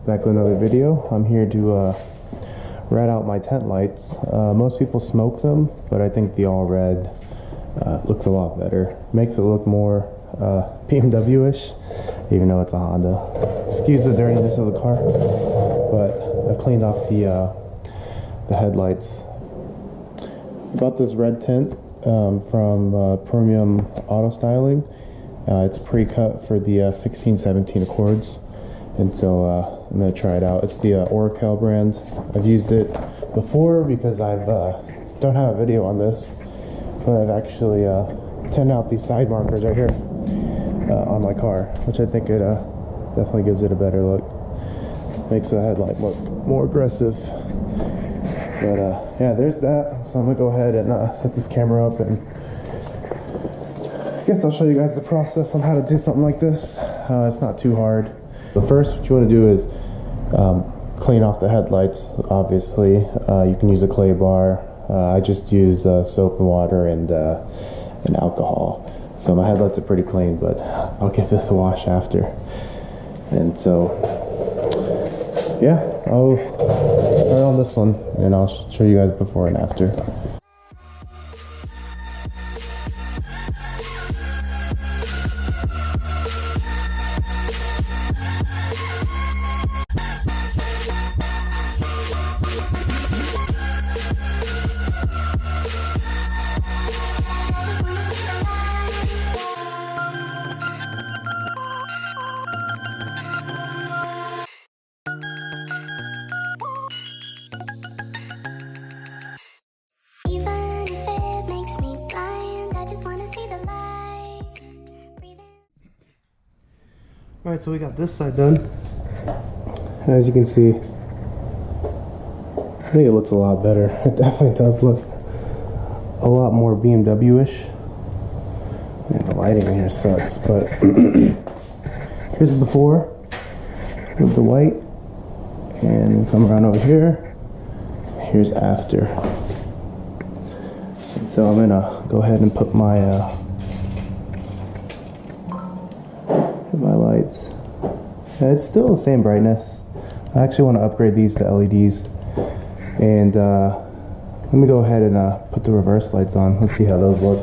back with another video. I'm here to red out my tent lights. Most people smoke them, but I think the all red looks a lot better. Makes it look more BMW-ish, even though it's a Honda. Excuse the dirtiness of the car, but I cleaned off the headlights. Got this red tint from Premium Auto Styling. It's pre-cut for the 16-17 Accords, and so I'm gonna try it out. It's the Oracle brand. I've used it before because I've don't have a video on this, but I've actually tinted out these side markers right here on my car, which I think it definitely gives it a better look. Makes the headlight look more aggressive. But yeah, there's that. So I'm gonna go ahead and set this camera up, and I guess I'll show you guys the process on how to do something like this. It's not too hard. But first, what you want to do is clean off the headlights. Obviously, you can use a clay bar. I just use soap and water and alcohol. So my headlights are pretty clean, but I'll give this a wash after. And so, yeah, I'll start on this one, and I'll show you guys before and after. Alright, so we got this side done. As you can see, I think it looks a lot better. It definitely does look a lot more BMW-ish. And the lighting in here sucks, but here's the before with the white, and come around over here. Here's after. And so I'm gonna go ahead and put my lights. It's still the same brightness. I actually want to upgrade these to LEDs, and let me go ahead and put the reverse lights on. Let's see how those look.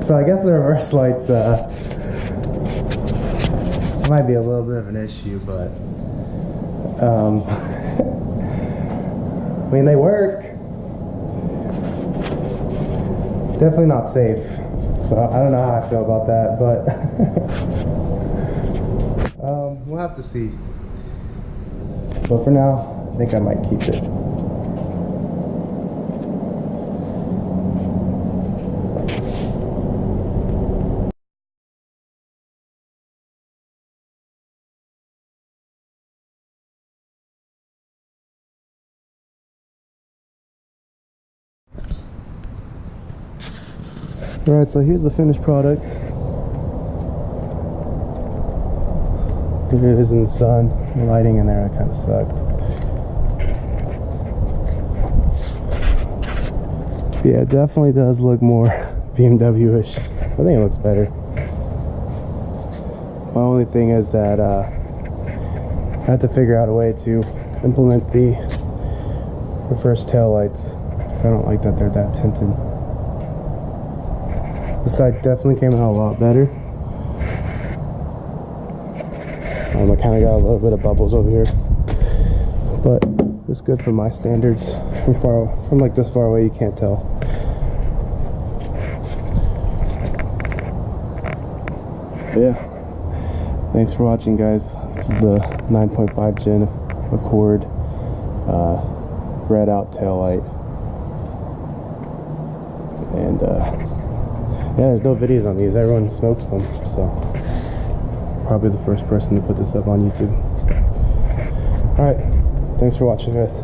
So I guess the reverse lights might be a little bit of an issue, but I mean, they work. Definitely not safe, so I don't know how I feel about that, but we'll have to see. But for now, I think I might keep it. Alright, so here's the finished product. Here it is in the sun. The lighting in there kind of sucked. Yeah, it definitely does look more BMW-ish. I think it looks better. My only thing is that I have to figure out a way to implement the reverse tail lights, because I don't like that they're that tinted. This side definitely came out a lot better. I kind of got a little bit of bubbles over here, but it's good for my standards. From like this far away, you can't tell. But yeah, thanks for watching, guys. This is the 9.5 Gen Accord red out tail light, and yeah, there's no videos on these. Everyone smokes them, so probably the first person to put this up on YouTube. Alright, thanks for watching, guys.